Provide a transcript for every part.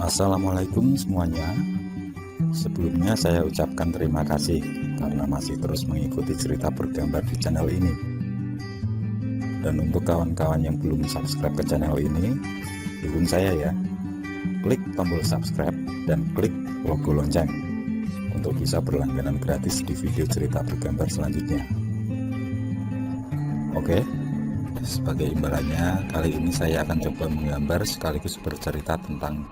Assalamualaikum semuanya. Sebelumnya saya ucapkan terima kasih karena masih terus mengikuti cerita bergambar di channel ini. Dan untuk kawan-kawan yang belum subscribe ke channel ini, dukung saya ya. Klik tombol subscribe dan klik logo lonceng untuk bisa berlangganan gratis di video cerita bergambar selanjutnya. Oke, sebagai imbalannya kali ini saya akan coba menggambar sekaligus bercerita tentang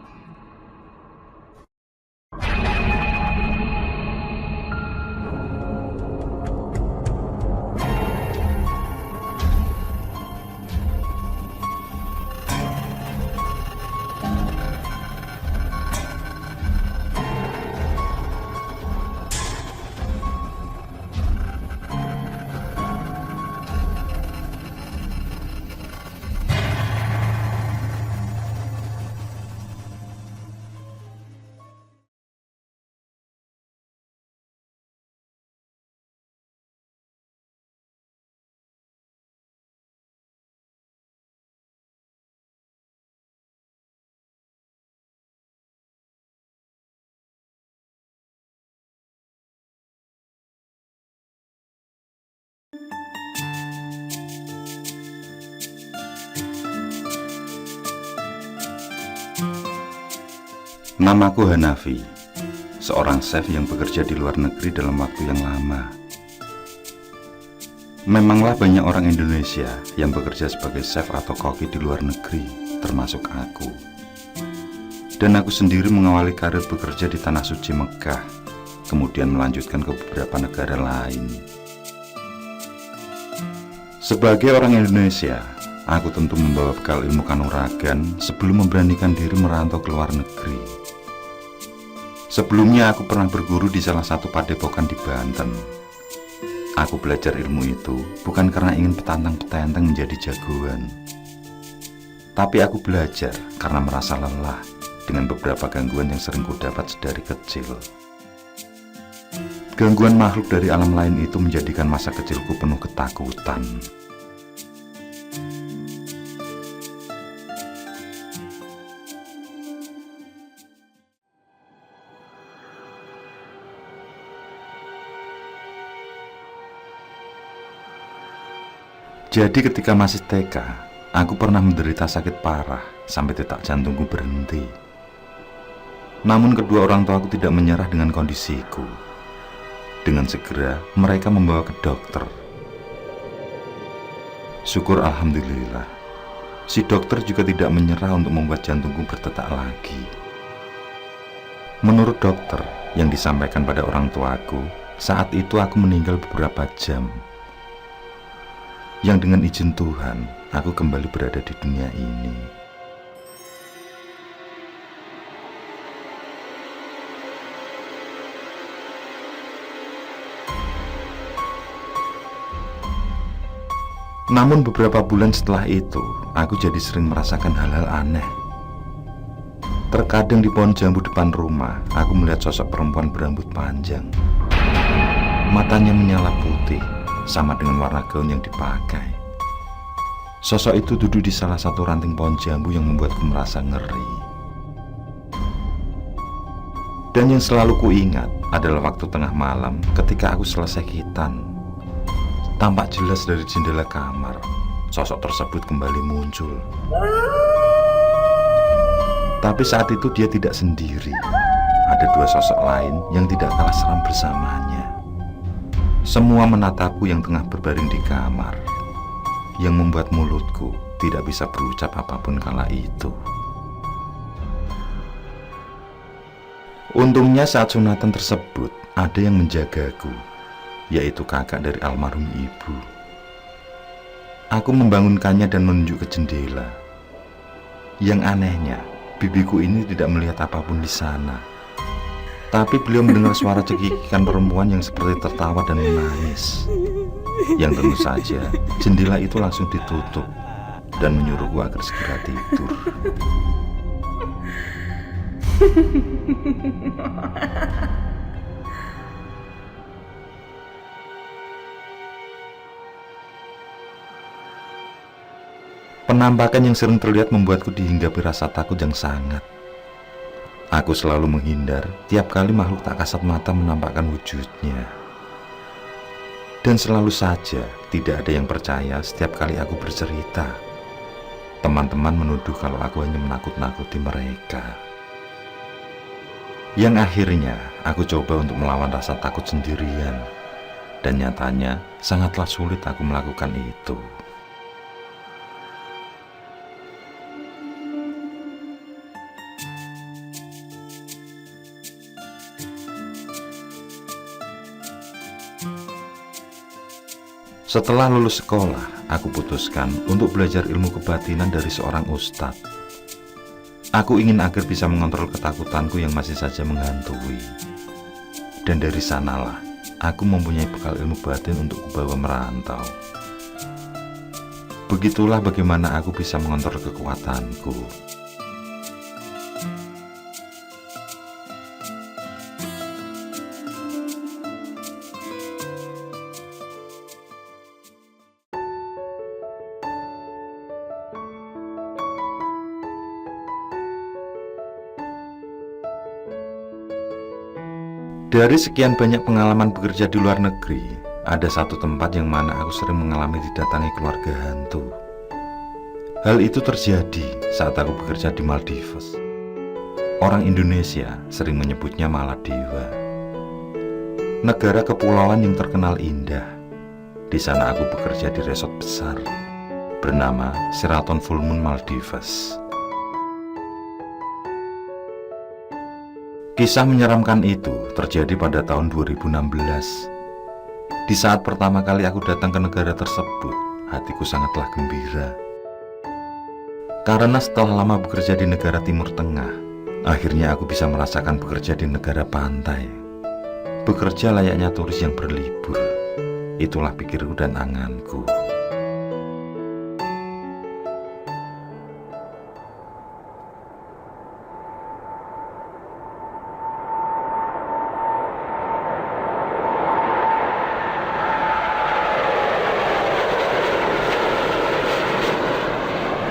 Namaku Hanafi, seorang chef yang bekerja di luar negeri dalam waktu yang lama. Memanglah banyak orang Indonesia yang bekerja sebagai chef atau koki di luar negeri, termasuk aku. Dan aku sendiri mengawali karir bekerja di Tanah Suci Mekah, kemudian melanjutkan ke beberapa negara lain. Sebagai orang Indonesia, aku tentu membawa bekal ilmu kanuragan sebelum memberanikan diri merantau ke luar negeri. Sebelumnya aku pernah berguru di salah satu padepokan di Banten. Aku belajar ilmu itu bukan karena ingin petantang-petantang menjadi jagoan, tapi aku belajar karena merasa lelah dengan beberapa gangguan yang sering kudapat sedari kecil. Gangguan makhluk dari alam lain itu menjadikan masa kecilku penuh ketakutan. Jadi ketika masih TK, aku pernah menderita sakit parah sampai detak jantungku berhenti. Namun kedua orang tuaku tidak menyerah dengan kondisiku. Dengan segera mereka membawa ke dokter. Syukur alhamdulillah, si dokter juga tidak menyerah untuk membuat jantungku berdetak lagi. Menurut dokter yang disampaikan pada orang tuaku, saat itu aku meninggal beberapa jam. Yang dengan izin Tuhan, aku kembali berada di dunia ini. Namun beberapa bulan setelah itu, aku jadi sering merasakan hal-hal aneh. Terkadang di pohon jambu depan rumah, aku melihat sosok perempuan berambut panjang. Matanya menyala putih, sama dengan warna gaun yang dipakai. Sosok itu duduk di salah satu ranting pohon jambu yang membuatku merasa ngeri. Dan yang selalu kuingat adalah waktu tengah malam ketika aku selesai khitan. Tampak jelas dari jendela kamar, sosok tersebut kembali muncul. Tapi saat itu dia tidak sendiri. Ada dua sosok lain yang tidak kalah seram bersamanya. Semua menatapku yang tengah berbaring di kamar, yang membuat mulutku tidak bisa berucap apapun kala itu. Untungnya saat sunatan tersebut ada yang menjagaku, yaitu kakak dari almarhum ibu. Aku membangunkannya dan menunjuk ke jendela. Yang anehnya, bibiku ini tidak melihat apapun di sana. Tapi beliau mendengar suara cekikikan perempuan yang seperti tertawa dan menangis. Yang tentu saja jendela itu langsung ditutup dan menyuruhku agar segera tidur. Penampakan yang sering terlihat membuatku dihinggapi rasa takut yang sangat. Aku selalu menghindar tiap kali makhluk tak kasat mata menampakkan wujudnya. Dan selalu saja tidak ada yang percaya setiap kali aku bercerita. Teman-teman menuduh kalau aku hanya menakut-nakuti mereka. Yang akhirnya aku coba untuk melawan rasa takut sendirian. Dan nyatanya sangatlah sulit aku melakukan itu. Setelah lulus sekolah, aku putuskan untuk belajar ilmu kebatinan dari seorang ustadz. Aku ingin agar bisa mengontrol ketakutanku yang masih saja menghantui. Dan dari sanalah, aku mempunyai bekal ilmu batin untuk kubawa merantau. Begitulah bagaimana aku bisa mengontrol kekuatanku. Dari sekian banyak pengalaman bekerja di luar negeri, ada satu tempat yang mana aku sering mengalami didatangi keluarga hantu. Hal itu terjadi saat aku bekerja di Maldives. Orang Indonesia sering menyebutnya Maladewa. Negara kepulauan yang terkenal indah. Di sana aku bekerja di resort besar bernama Sheraton Full Moon Maldives. Kisah menyeramkan itu terjadi pada tahun 2016. Di saat pertama kali aku datang ke negara tersebut, hatiku sangatlah gembira. Karena setelah lama bekerja di negara Timur Tengah, akhirnya aku bisa merasakan bekerja di negara pantai. Bekerja layaknya turis yang berlibur. Itulah pikirku dan anganku.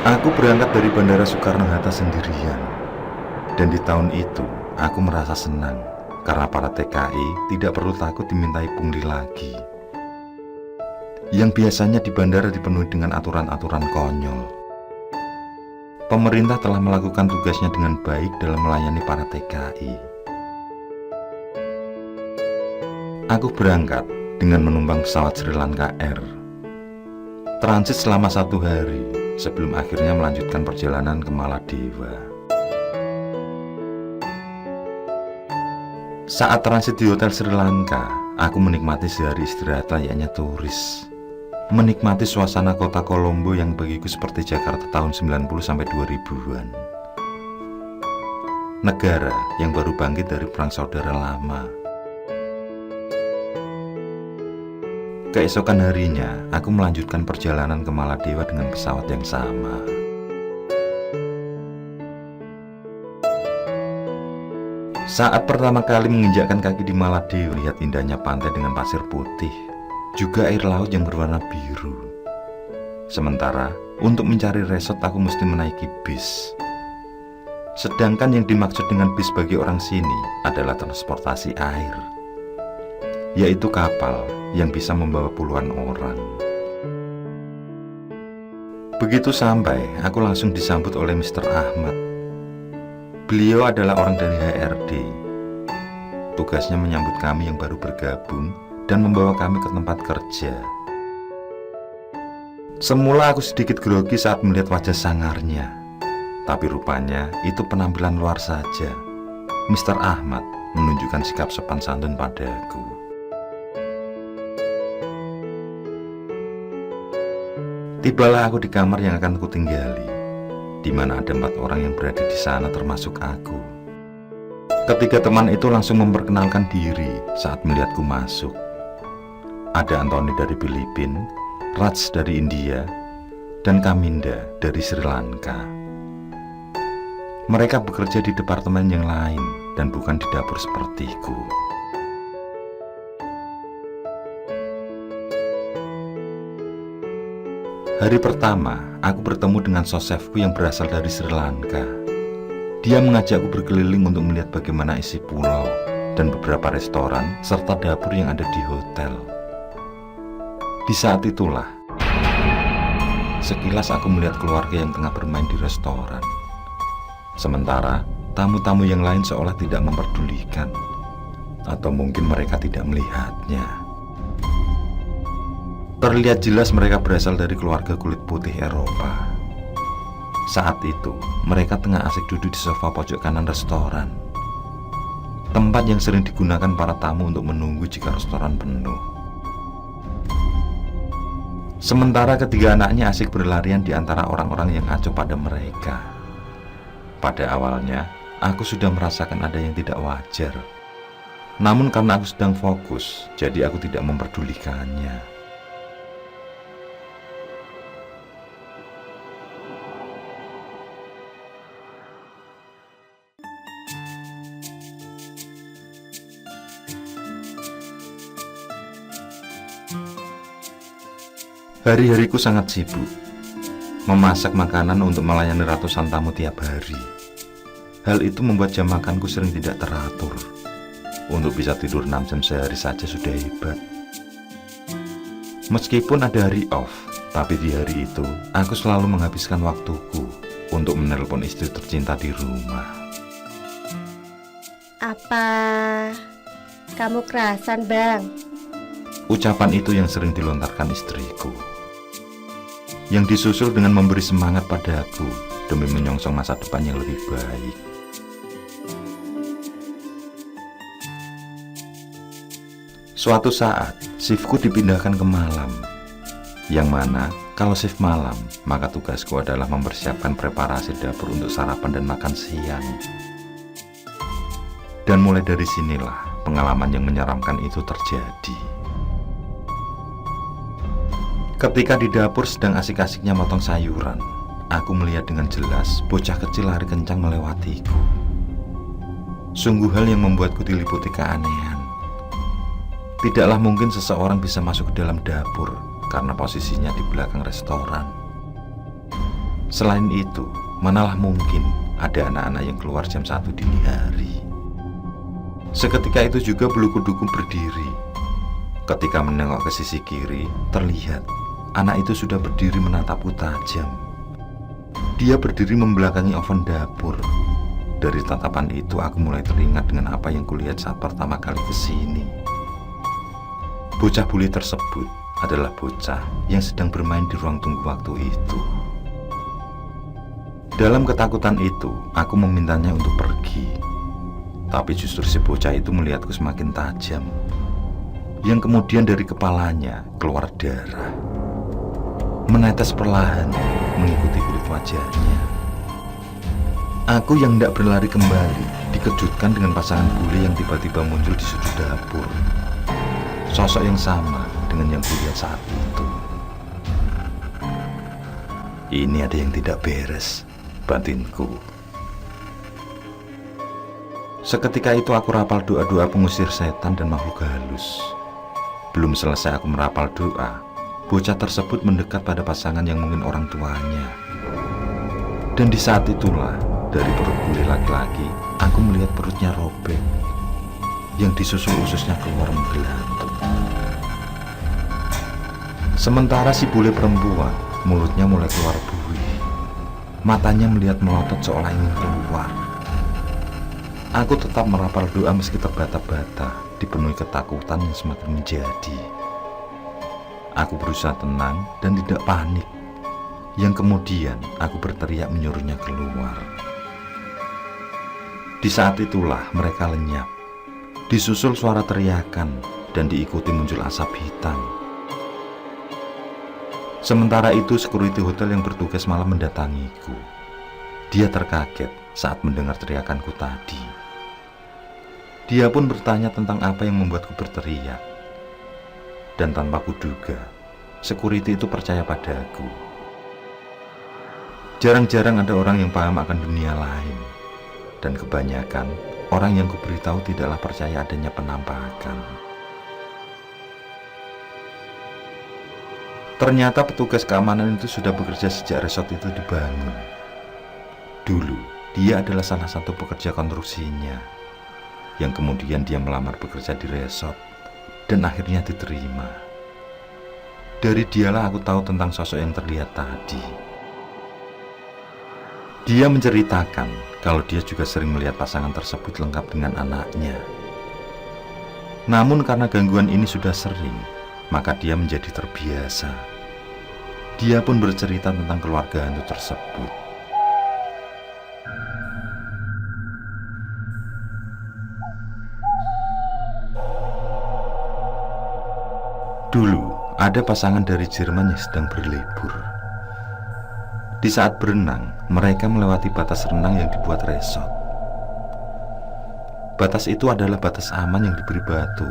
Aku berangkat dari Bandara Soekarno-Hatta sendirian. Dan di tahun itu, aku merasa senang karena para TKI tidak perlu takut dimintai pungli lagi. Yang biasanya di bandara dipenuhi dengan aturan-aturan konyol. Pemerintah telah melakukan tugasnya dengan baik dalam melayani para TKI. Aku berangkat dengan menumpang pesawat Sri Lanka Air. Transit selama 1 hari sebelum akhirnya melanjutkan perjalanan ke Maladewa. Saat transit di Hotel Sri Lanka, aku menikmati sehari istirahat layaknya turis. Menikmati suasana kota Kolombo yang bagiku seperti Jakarta tahun 90-2000-an. Negara yang baru bangkit dari perang saudara lama. Keesokan harinya, aku melanjutkan perjalanan ke Maladewa dengan pesawat yang sama. Saat pertama kali menginjakkan kaki di Maladewa, lihat indahnya pantai dengan pasir putih, juga air laut yang berwarna biru. Sementara, untuk mencari resort aku mesti menaiki bis. Sedangkan yang dimaksud dengan bis bagi orang sini adalah transportasi air, yaitu kapal yang bisa membawa puluhan orang. Begitu sampai, aku langsung disambut oleh Mr. Ahmad. Beliau adalah orang dari HRD. Tugasnya menyambut kami yang baru bergabung dan membawa kami ke tempat kerja. Semula aku sedikit grogi saat melihat wajah sangarnya, tapi rupanya itu penampilan luar saja. Mr. Ahmad menunjukkan sikap sopan santun padaku. Tibalah aku di kamar yang akan kutinggali, di mana ada 4 orang yang berada di sana termasuk aku. Ketiga teman itu langsung memperkenalkan diri saat melihatku masuk. Ada Anthony dari Filipina, Raj dari India, dan Kaminda dari Sri Lanka. Mereka bekerja di departemen yang lain dan bukan di dapur sepertiku. Hari pertama, aku bertemu dengan sosefku yang berasal dari Sri Lanka. Dia mengajakku berkeliling untuk melihat bagaimana isi pulau dan beberapa restoran serta dapur yang ada di hotel. Di saat itulah, sekilas aku melihat keluarga yang tengah bermain di restoran. Sementara tamu-tamu yang lain seolah tidak memperdulikan, atau mungkin mereka tidak melihatnya. Terlihat jelas mereka berasal dari keluarga kulit putih Eropa. Saat itu, mereka tengah asik duduk di sofa pojok kanan restoran, tempat yang sering digunakan para tamu untuk menunggu jika restoran penuh. Sementara ketiga anaknya asik berlarian di antara orang-orang yang acuh pada mereka. Pada awalnya, aku sudah merasakan ada yang tidak wajar. Namun karena aku sedang fokus, jadi aku tidak memperdulikannya. Hari-hariku sangat sibuk, memasak makanan untuk melayani ratusan tamu tiap hari. Hal itu membuat jam makanku sering tidak teratur. Untuk bisa tidur 6 jam sehari saja sudah hebat. Meskipun ada hari off, tapi di hari itu aku selalu menghabiskan waktuku untuk menelpon istri tercinta di rumah. Apa kamu kerasan, Bang? Ucapan itu yang sering dilontarkan istriku, yang disusul dengan memberi semangat padaku demi menyongsong masa depan yang lebih baik. Suatu saat, shiftku dipindahkan ke malam, yang mana kalau shift malam, maka tugasku adalah mempersiapkan preparasi dapur untuk sarapan dan makan siang. Dan mulai dari sinilah pengalaman yang menyeramkan itu terjadi. Ketika di dapur sedang asik-asiknya motong sayuran, aku melihat dengan jelas bocah kecil lari kencang melewatiku. Sungguh hal yang membuatku diliputi keanehan. Tidaklah mungkin seseorang bisa masuk ke dalam dapur karena posisinya di belakang restoran. Selain itu, manalah mungkin ada anak-anak yang keluar jam 1 dini hari. Seketika itu juga bulu kuduku berdiri. Ketika menengok ke sisi kiri, terlihat anak itu sudah berdiri menatapku tajam. Dia berdiri membelakangi oven dapur. Dari tatapan itu aku mulai teringat dengan apa yang kulihat saat pertama kali kesini. Bocah bule tersebut adalah bocah yang sedang bermain di ruang tunggu waktu itu. Dalam ketakutan itu, aku memintanya untuk pergi. Tapi justru si bocah itu melihatku semakin tajam, yang kemudian dari kepalanya keluar darah, menetes perlahan mengikuti kulit wajahnya. Aku yang hendak berlari kembali dikejutkan dengan pasangan bule yang tiba-tiba muncul di sudut dapur. Sosok yang sama dengan yang kulihat saat itu. Ini ada yang tidak beres, batinku. Seketika itu aku rapal doa-doa pengusir setan dan makhluk halus. Belum selesai aku merapal doa, bocah tersebut mendekat pada pasangan yang mungkin orang tuanya. Dan di saat itulah, dari perut bule laki-laki, aku melihat perutnya robek, yang disusul ususnya keluar menggelantung. Sementara si bule perempuan, mulutnya mulai keluar buih. Matanya melihat melotot seolah ingin keluar. Aku tetap merapal doa meski terbata-bata, dipenuhi ketakutan yang semakin menjadi. Aku berusaha tenang dan tidak panik, yang kemudian aku berteriak menyuruhnya keluar. Di saat itulah mereka lenyap, disusul suara teriakan dan diikuti muncul asap hitam. Sementara itu security hotel yang bertugas malam mendatangiku. Dia terkaget saat mendengar teriakanku tadi. Dia pun bertanya tentang apa yang membuatku berteriak. Dan tanpa kuduga, security itu percaya padaku. Jarang-jarang ada orang yang paham akan dunia lain. Dan kebanyakan orang yang kuberitahu tidaklah percaya adanya penampakan. Ternyata petugas keamanan itu sudah bekerja sejak resort itu dibangun. Dulu, dia adalah salah satu pekerja konstruksinya, yang kemudian dia melamar bekerja di resort dan akhirnya diterima. Dari dialah aku tahu tentang sosok yang terlihat tadi. Dia menceritakan kalau dia juga sering melihat pasangan tersebut lengkap dengan anaknya. Namun karena gangguan ini sudah sering, maka dia menjadi terbiasa. Dia pun bercerita tentang keluarga hantu tersebut. Dulu ada pasangan dari Jerman yang sedang berlibur. Di saat berenang, mereka melewati batas renang yang dibuat resort. Batas itu adalah batas aman yang diberi batu,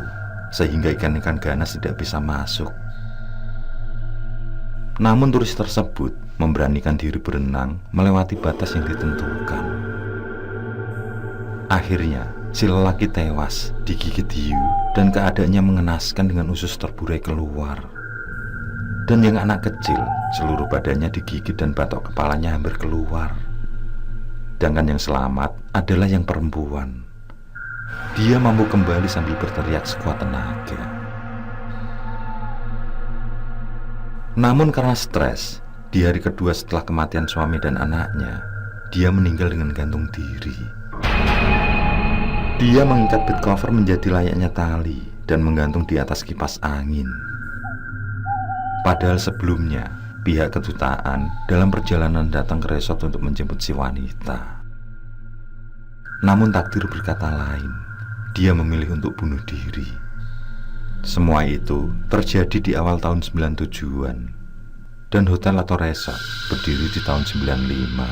sehingga ikan-ikan ganas tidak bisa masuk. Namun turis tersebut memberanikan diri berenang melewati batas yang ditentukan. Akhirnya, si lelaki tewas digigit hiu dan keadaannya mengenaskan dengan usus terburai keluar. Dan yang anak kecil, seluruh badannya digigit dan batok kepalanya hampir keluar. Sedangkan yang selamat adalah yang perempuan. Dia mampu kembali sambil berteriak sekuat tenaga. Namun karena stres, di hari kedua setelah kematian suami dan anaknya, dia meninggal dengan gantung diri. Dia mengikat bed cover menjadi layaknya tali dan menggantung di atas kipas angin. Padahal sebelumnya, pihak kedutaan dalam perjalanan datang ke resort untuk menjemput si wanita. Namun takdir berkata lain, dia memilih untuk bunuh diri. Semua itu terjadi di awal tahun 97-an, dan hotel atau resort berdiri di tahun 95.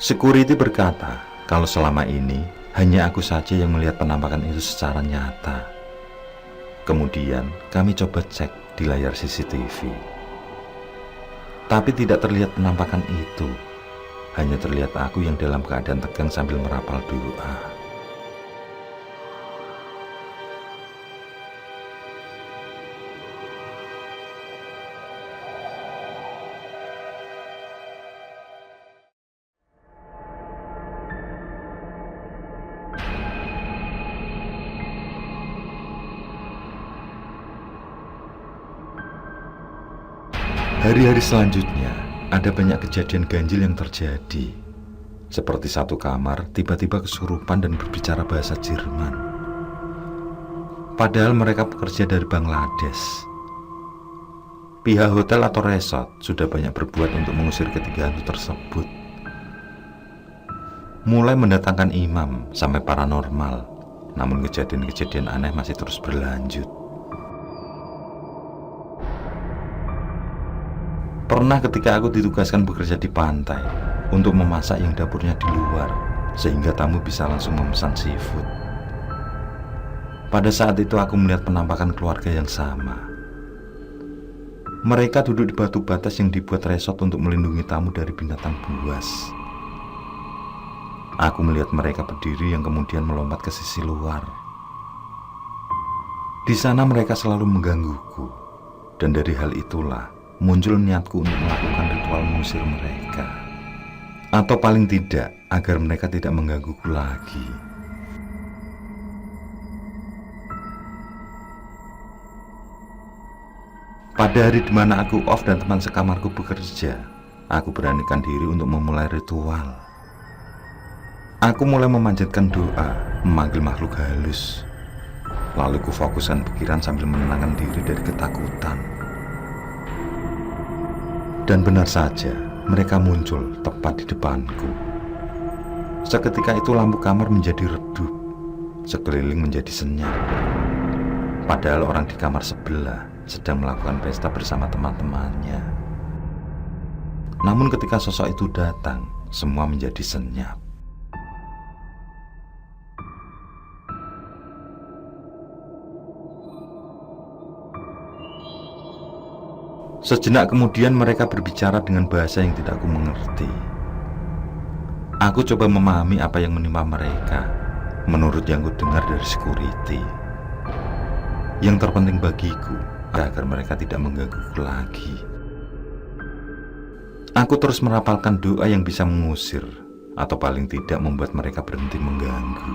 Security berkata kalau selama ini hanya aku saja yang melihat penampakan itu secara nyata. Kemudian kami coba cek di layar CCTV. Tapi tidak terlihat penampakan itu. Hanya terlihat aku yang dalam keadaan tegang sambil merapal doa. Hari-hari selanjutnya, ada banyak kejadian ganjil yang terjadi. Seperti satu kamar tiba-tiba kesurupan dan berbicara bahasa Jerman. Padahal mereka bekerja dari Bangladesh. Pihak hotel atau resort sudah banyak berbuat untuk mengusir ketiga hantu tersebut. Mulai mendatangkan imam sampai paranormal, namun kejadian-kejadian aneh masih terus berlanjut. Pernah ketika aku ditugaskan bekerja di pantai untuk memasak yang dapurnya di luar, sehingga tamu bisa langsung memesan seafood. Pada saat itu aku melihat penampakan keluarga yang sama. Mereka duduk di batu batas yang dibuat resort untuk melindungi tamu dari binatang buas. Aku melihat mereka berdiri yang kemudian melompat ke sisi luar. Di sana mereka selalu menggangguku, dan dari hal itulah muncul niatku untuk melakukan ritual mengusir mereka, atau paling tidak agar mereka tidak menggangguku lagi. Pada hari di mana aku off dan teman sekamarku bekerja, aku beranikan diri untuk memulai ritual. Aku mulai memanjatkan doa, memanggil makhluk halus. Lalu ku fokuskan pikiran sambil menenangkan diri dari ketakutan. Dan benar saja, mereka muncul tepat di depanku. Seketika itu lampu kamar menjadi redup, sekeliling menjadi senyap. Padahal orang di kamar sebelah sedang melakukan pesta bersama teman-temannya. Namun ketika sosok itu datang, semua menjadi senyap. Sejenak kemudian mereka berbicara dengan bahasa yang tidak aku mengerti. Aku coba memahami apa yang menimpa mereka, menurut yang ku dengar dari security. Yang terpenting bagiku agar mereka tidak menggangguku lagi. Aku terus merapalkan doa yang bisa mengusir atau paling tidak membuat mereka berhenti mengganggu.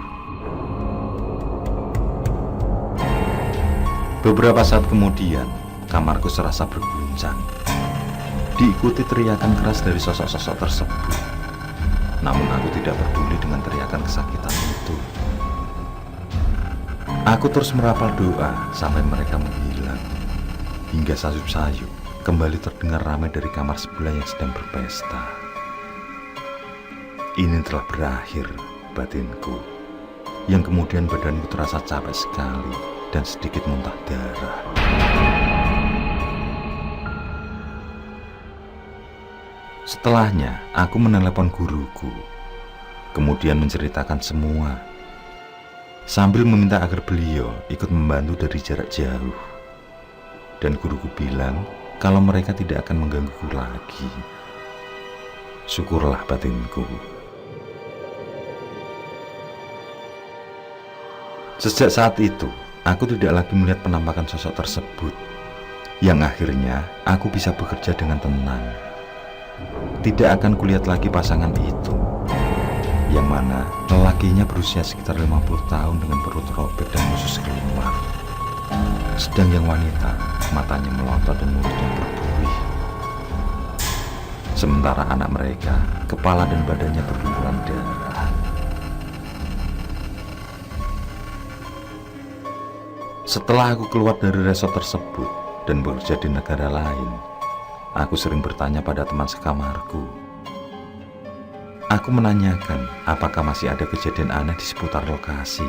Beberapa saat kemudian, kamarku serasa berguncang. Diikuti teriakan keras dari sosok-sosok tersebut. Namun aku tidak peduli dengan teriakan kesakitan itu. Aku terus merapal doa sampai mereka menghilang. Hingga sayup-sayup kembali terdengar ramai dari kamar sebelah yang sedang berpesta. Ini telah berakhir, batinku, yang kemudian badanku terasa capek sekali dan sedikit muntah darah. Setelahnya, aku menelepon guruku, kemudian menceritakan semua, sambil meminta agar beliau ikut membantu dari jarak jauh. Dan guruku bilang kalau mereka tidak akan menggangguku lagi. Syukurlah batinku. Sejak saat itu, aku tidak lagi melihat penampakan sosok tersebut, yang akhirnya aku bisa bekerja dengan tenang. Tidak akan kulihat lagi pasangan itu, yang mana lelakinya berusia sekitar 50 tahun dengan perut robek dan usus keluar. Sedang yang wanita, matanya melotot dan mulutnya berbuih. Sementara anak mereka, kepala dan badannya berlumuran darah. Setelah aku keluar dari resort tersebut dan bekerja di negara lain, aku sering bertanya pada teman sekamarku. Aku menanyakan apakah masih ada kejadian aneh di seputar lokasi.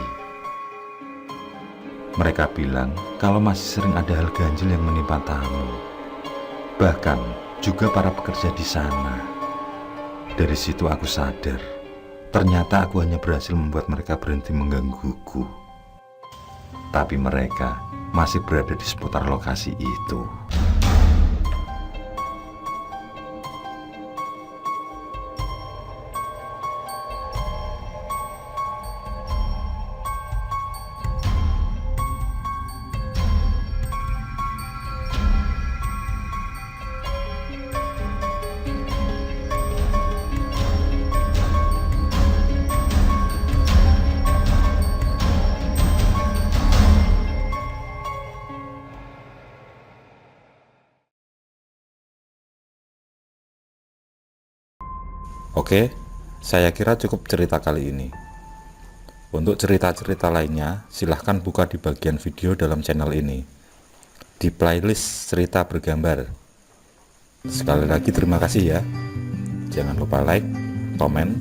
Mereka bilang kalau masih sering ada hal ganjil yang menimpa tamu. Bahkan juga para pekerja di sana. Dari situ aku sadar, ternyata aku hanya berhasil membuat mereka berhenti menggangguku. Tapi mereka masih berada di seputar lokasi itu. Oke, saya kira cukup cerita kali ini. Untuk cerita-cerita lainnya, silahkan buka di bagian video dalam channel ini, di playlist cerita bergambar. Sekali lagi terima kasih ya. Jangan lupa like, komen,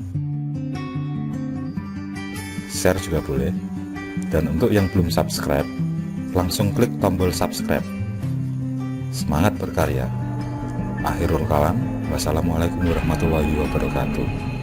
share juga boleh. Dan untuk yang belum subscribe, langsung klik tombol subscribe. Semangat berkarya. Akhirul kalam, wassalamualaikum warahmatullahi wabarakatuh.